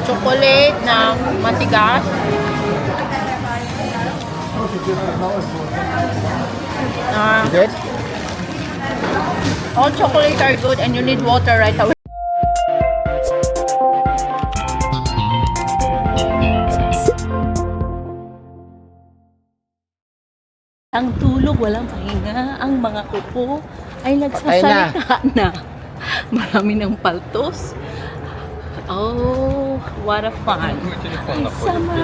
chocolate na matigas. Good? All chocolates are good and you need water right away. Ang tulog, walang pahinga. Ang mga kuko ay nagsasalita na. Marami ng paltos. Oh, what a fun. Ay, sama.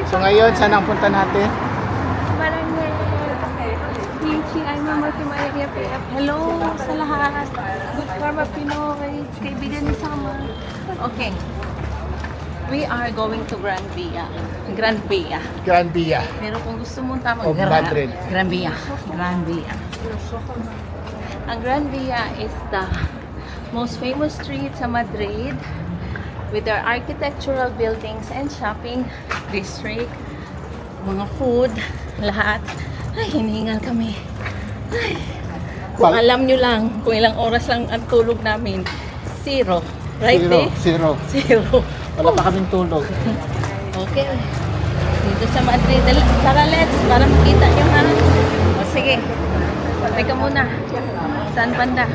So ngayon, saan ang punta natin? Barangay. Kimchi, ay Mama Kimaya PF. Hello sa lahat. Good Karma Pinoy. Kaibigan ni Sama. Okay. We are going to Grand Via. Grand Via. Gran Via. Pero kung gusto mong tama, Of Madrid. Grand Via. Grand Via. Ang Grand Via is the most famous street sa Madrid with their architectural buildings and shopping district. Mga food, lahat. Ay, hinihingal kami. Ay, kung alam nyo lang, kung ilang oras lang ang tulog namin, zero. Right, Zero. Zero. Wala pa kaming tulog. Okay. Dito sa Madrid. Tara, let's. Para makita nyo ha. O sige. Teka muna. Saan banda?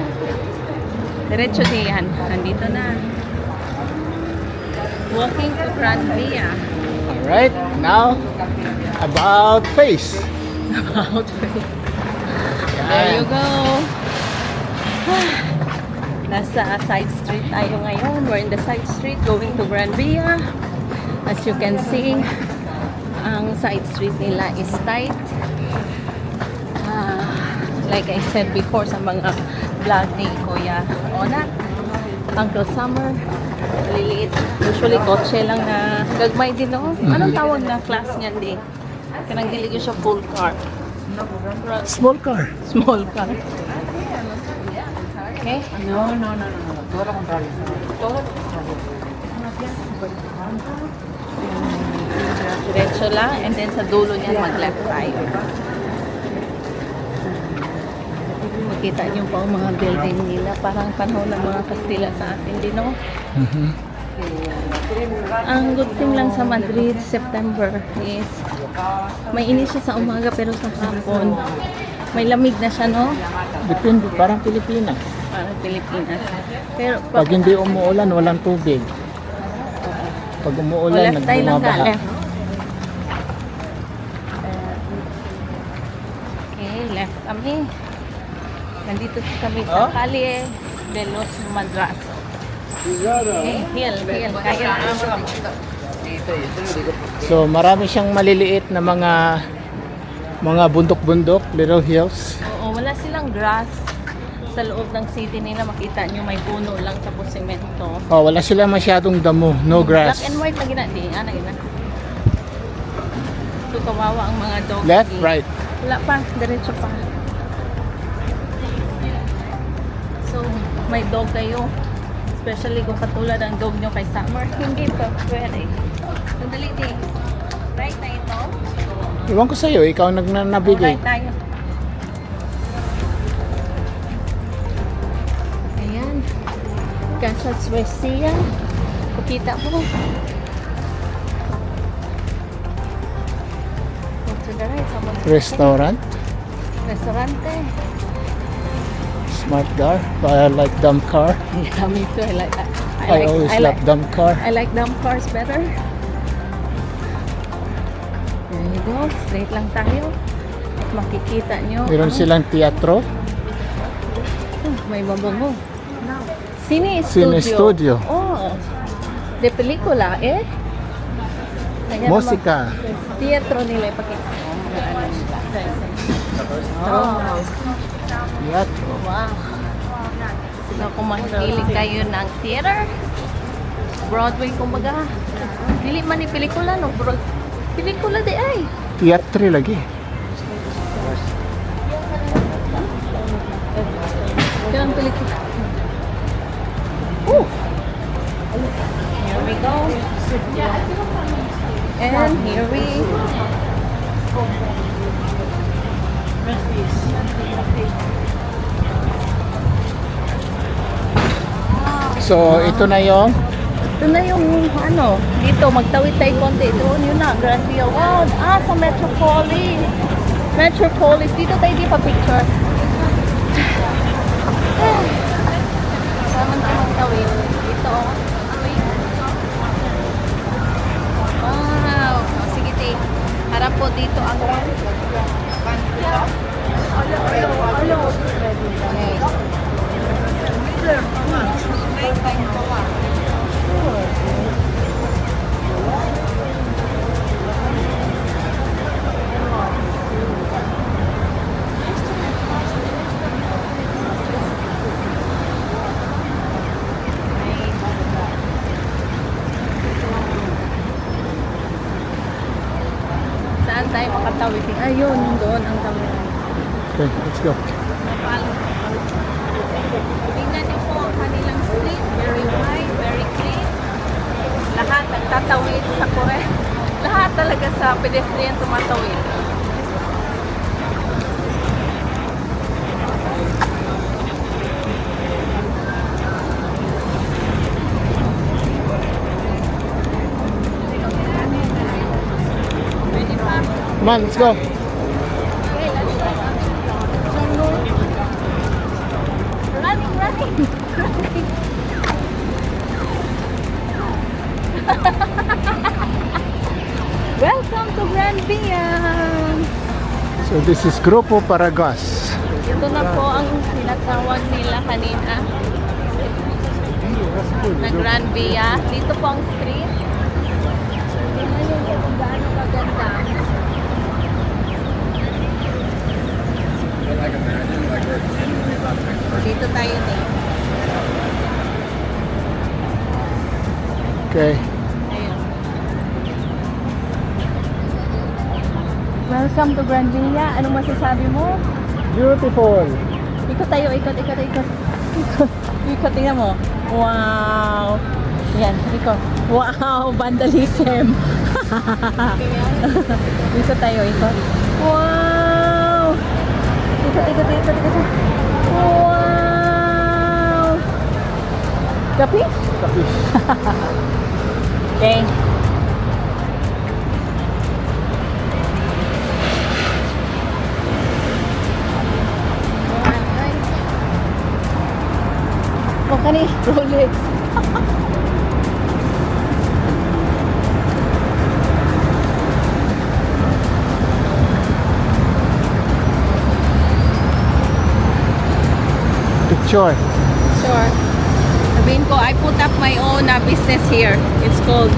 Diretso diyan. Nandito na. Walking to Grand Via. Alright, now, about face. About face. There you go. Nasa side street tayo ngayon. We're in the side street going to Grand Via. As you can see, ang side street nila is tight. Like I said before sa mga vlog ni Kuya Ona, Uncle Summer, liliit. Usually kotse lang na gagmay din no? Anong tawag na class niyan din? Kanang dili ko siya full car. Small car. Small car. Okay? No. Todo contrario. Diretso lang and then sa dulo niyan mag-left tayo. Makita niyo pa ang mga building nila. Parang panahon ng mga Kastila sa atin din, no? Ang good thing lang sa Madrid, September is may init siya sa umaga pero sa hapon may lamig na siya, no? Depende, parang Pilipinas. Parang Pilipinas. Pero Pag hindi umuulan, walang tubig. Pag umuulan, left tayo lang ka, nagbumabaha. left. Okay, left kami. Nandito kami sa Calle de los Madrazo. Okay, hill. Kaya So marami siyang maliliit na mga bundok-bundok, little hills. oo, wala silang grass sa loob ng city nila. Makita nyo may puno lang tapos semento. Oh, wala sila masyadong damo, no grass. Black and white lagi na. Di, na. So, kawawa ang mga dog. Left, right. Wala pa, diretso pa. So, may dog kayo. Especially kung katulad ang dog nyo kay Summer. Hindi pa pwede. Sandali din. Right na ito. Iwan ko sa'yo, ikaw nabigay. Right tayo. Ayan. Casa Suecia. Kukita mo. To the right. Restaurant, Restaurante. smart car. I like dumb car. Yeah, me too. I always love dumb car. I like dumb cars better. There you go. Straight lang tayo. At makikita nyo. Meron silang teatro, May mabango. Cine Cine Studio. Oh. De pelikula, eh? Ayan musika. naman. Teatro nila ipakita mo. Mga ano nila. Oh. Teatro. Wow. So, kung mahilig kayo ng theater, Broadway, kumbaga, dili man ni pelikula, no? Pelikula di ay. Teatro lagi. Yan ang pelikula. Oh! Here we go. And here we So, ito na yung Ito na yung ano, dito magtawid tayo konti. Doon yun na, Grand Via. Wow, sa Metropolis. Metropolis. Dito tayo di pa picture. Saan tayo magtawid? Dito oh. Wow. Sige tayo. Harap po dito ang saan tayo makatawid? Ayun, doon ang tawid. Okay, let's go. Tingnan niyo po ang kanilang street. Very wide, very clean. Lahat nagtatawid sa kore. Lahat talaga sa pedestrian tumatawid. Pwede pa. Come on, let's go. Okay, let's go. Running, running. Welcome to Grand Via. So, this is Grupo Paragas. Ito na po ang tinatawag nila kanina na Grand Via. Dito po ang street. Tingnan nyo kung gaano kaganda. Dito tayo din. Okay. Ayun. Welcome to Grand Via. Anong masasabi mo? Beautiful. Ikot tayo, ikot. Ikot, tingnan mo. Wow. Yan, ikot. Wow, vandalism. Ikot tayo, ikot. Wow. Ikot. Wow. Kapis? Kapis. Okay. Makani Rolex. Picture. Sure. Sabihin ko, I put up my own business here. It's called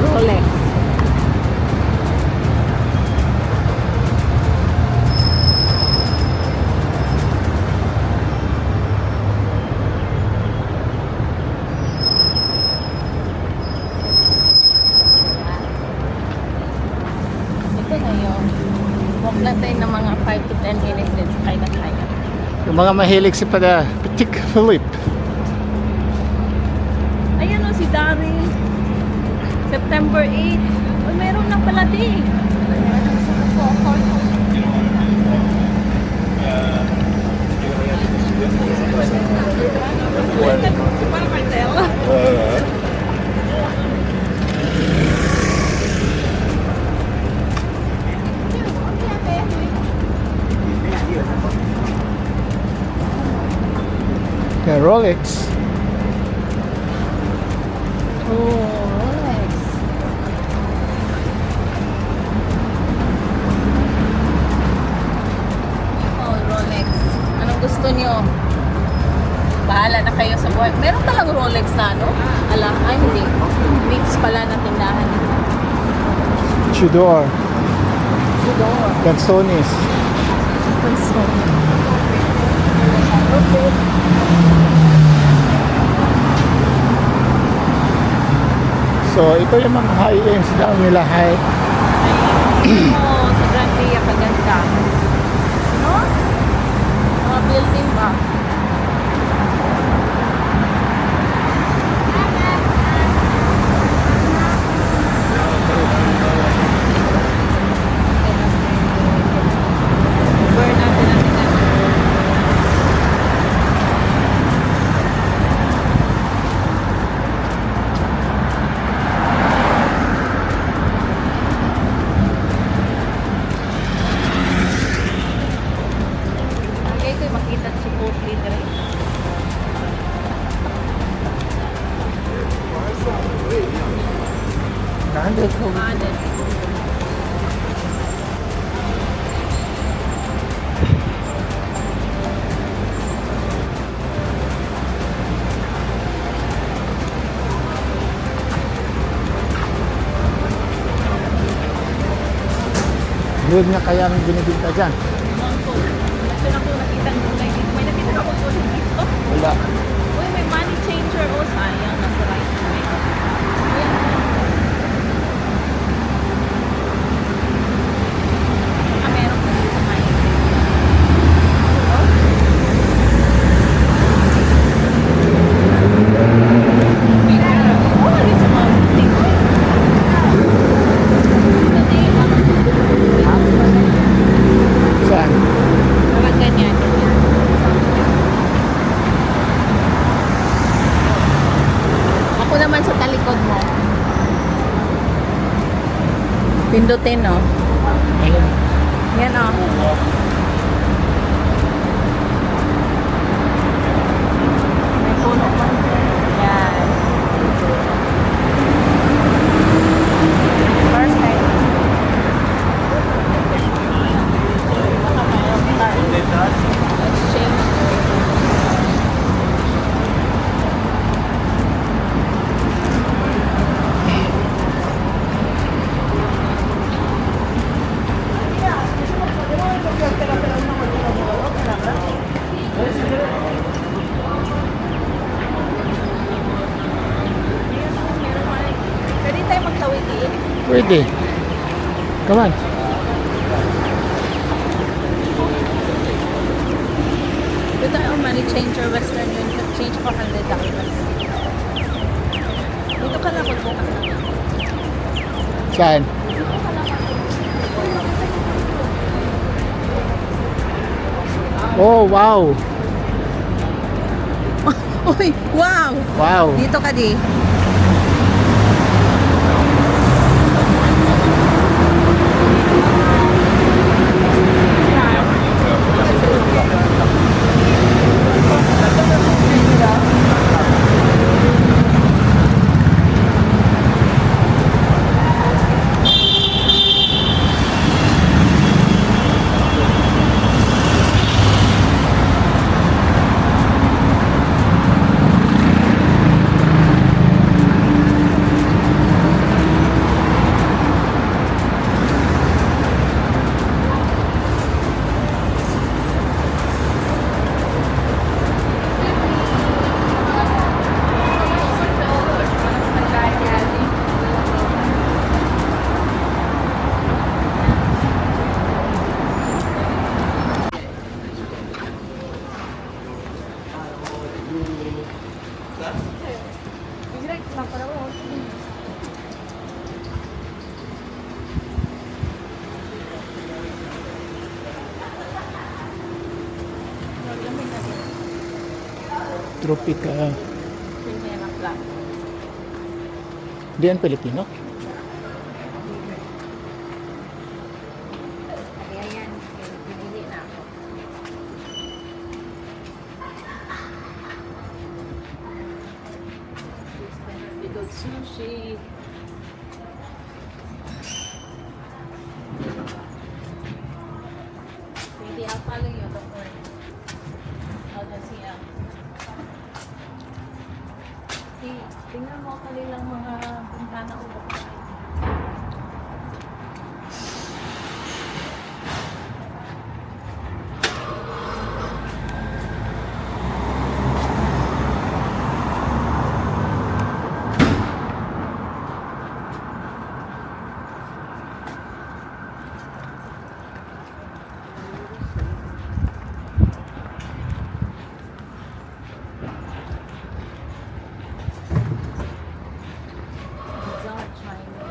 Rolex. Ito na yun. Walk lang tayo ng mga 5 to 10 minutes din sa kaya na kaya. Yung mga mahilig si Patik Philip. Ayan o si Dari. September 8. Uy, meron na pala di. Para Marcelo. Yeah, Rolex. Oh, Rolex. Oh, Rolex. Anong gusto nyo? Bahala na kayo sa buhay. Meron talang Rolex na ano? Ay hindi. Mix pala na tindahan. Tudor. Tudor. Gansonis. Okay. So, ito yung mga high-ends daw nila. Oh, sa Grand Via kaganda. No? Mga building ba? Burn natin ang tingnan. Honest. Yun nga kaya ang binibinta dyan. Mangkok. Ito na po nakita ng kulay dito. May nakita ka po kulay dito. Wala. Uy, may money changer. Oh, sayang. Nasa right side. Ayan. Ah, meron pa dito ngayon. Oh. May meron. Oh, alin sa mga butik. Ito na yung Saan? parang ganyan. Ako naman sa talikod mo. Pindutin, no? Ayun. Yan, oh. May puno pa. Yan. Perfect. Let's change. Pwede tayo magtawid din. Pwede. Come on. Ito ang money changer Western Union. Change for $100. Dito ka na magbukas na. Saan? Oh, wow. Uy, wow! Wow. Dito ka di. Tropika. Primera plan. Di yan Pilipino? Ayan, pinili na ako. Bigod sushi. Pwede ang follow you, don't worry. I'll just see you. Tingnan mo kanilang mga bintana o bahay. Bizarre China.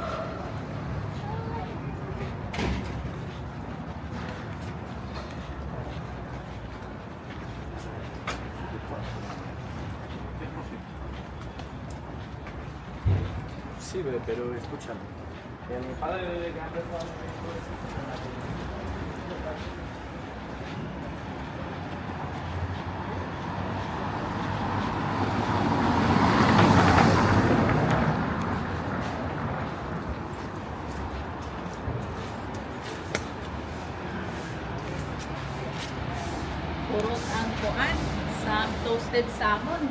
Sí, pero escúchame. Mi padre salmon.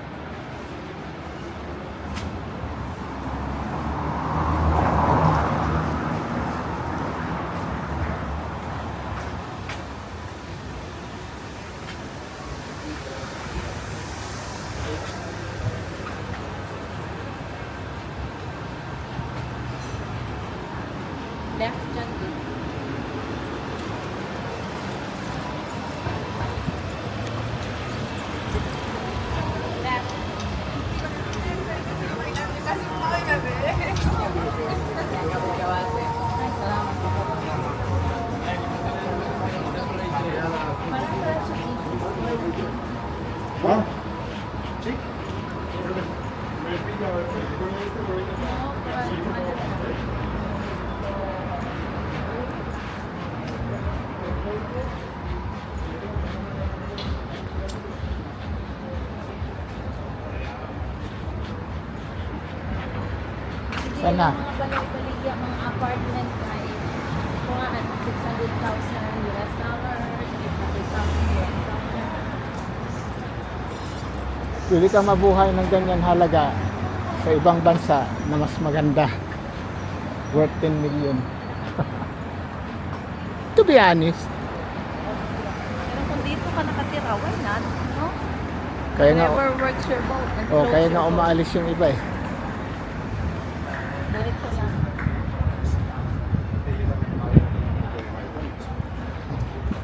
Left dyan din. Left. Ay, salamat po. Parang wala siya dito. ¿Ah? Sí. No, parang Sana. Mga balik-baligya, mga apartment ay mga $600,000 US dollars, $800,000 US dollars. Pwede ka mabuhay ng ganyan halaga sa ibang bansa na mas maganda. Worth 10 million. To be honest. Pero kung dito ka nakatira, why not? No? Kaya nga, Whatever works your boat and oh, floats kaya your nga boat. umaalis yung iba eh. Diretso lang.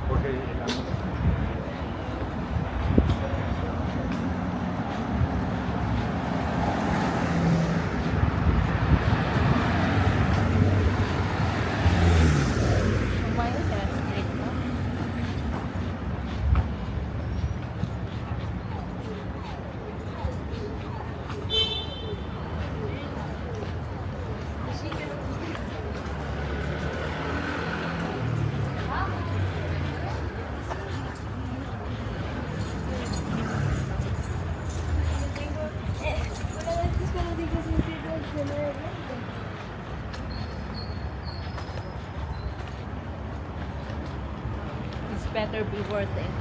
Porque Kumain ka, straight mo. This better be worth it.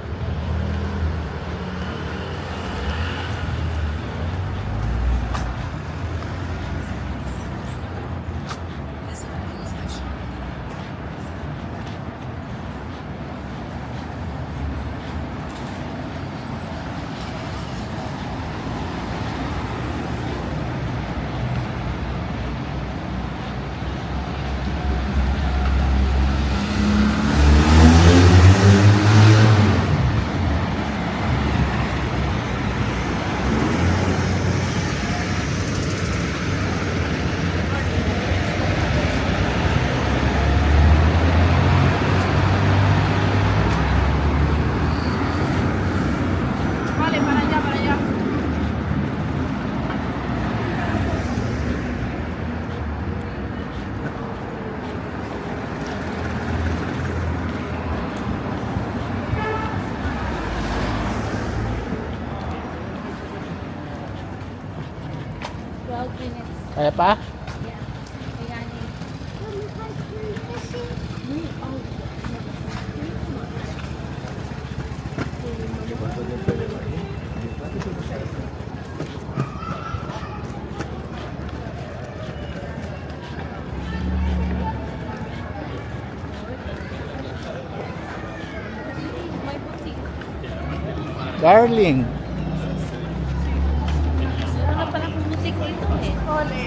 Vale, para allá, para allá. Twelve minutes. Kaya pa? Yeah. Ayan. May boutique. Darling. Wala pala kung boutique dito eh. Ole.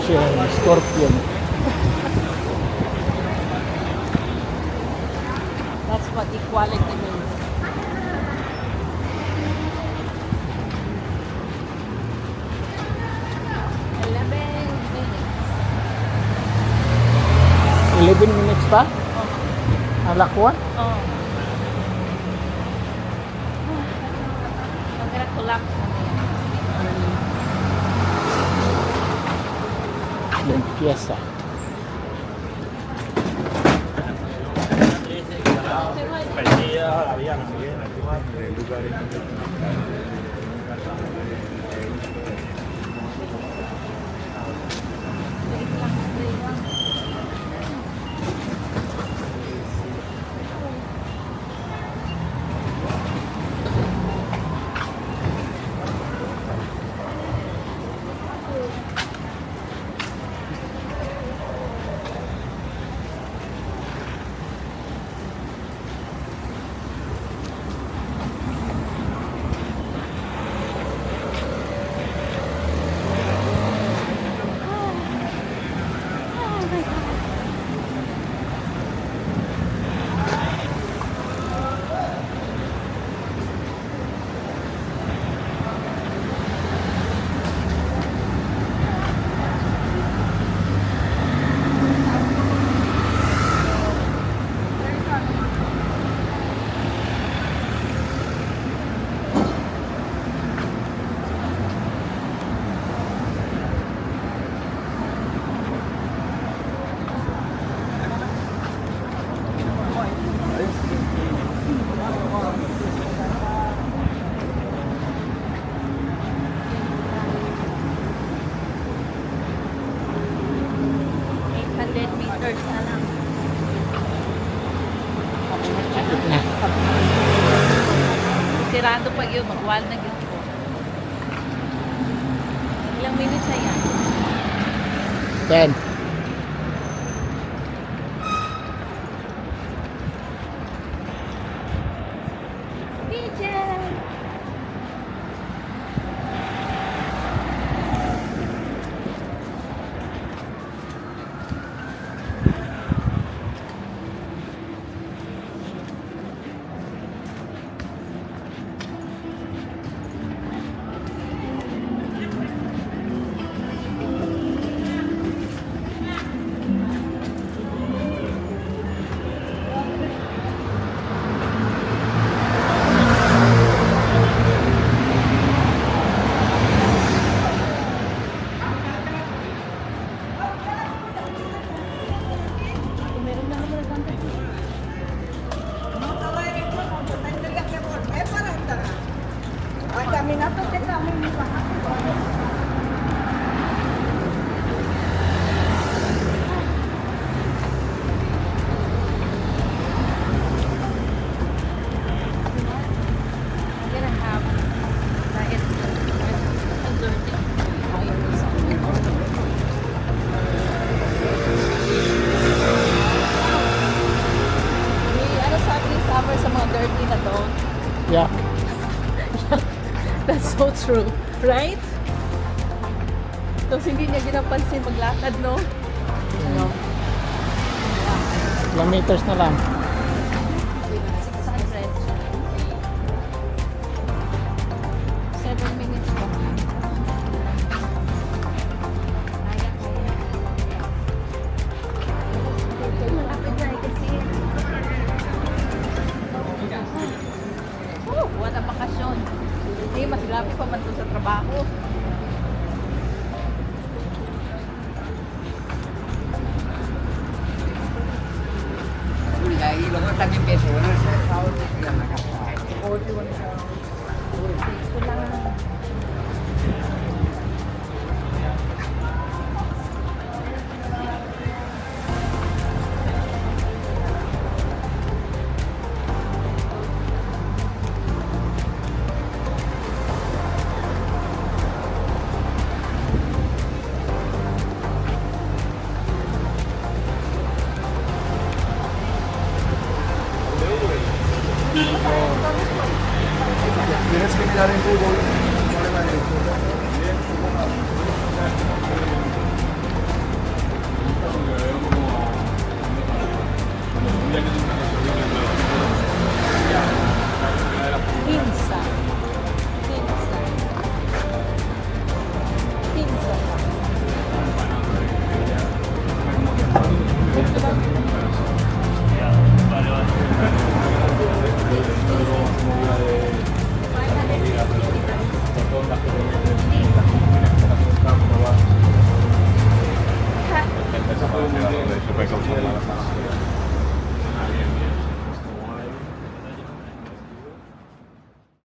Siya, scorpion. That's what equality means. $11 minutes. 11 minutes pa? Oh. Alakwan? Oh. Mag-collapse na yan. Limpieza. Wait lang, wait lang. Oh my God. Meters na lang. Sakit na. Sirado pa yun, magwal na yun ko. Ilang minutes na yan? 10. Pigeon! Gonna have diet ano sabi ni Summer sa mga dirty na to? Yeah. That's so true, right? Tapos hindi niya ginapansin maglakad, no? No. Ilang meters na lang. 600. 7 minutes pa. Malapit na, I can see it. Oh, what a bakasyon. Hindi, mas grabe pa man to sa trabaho. Lo que también pienso, bueno, ese es el que estoy en la casa. Ito lang. Tienes que mirar en Google. ¿Cuál es la dirección? Pinsa. Pinsa. Eso fue muy bien.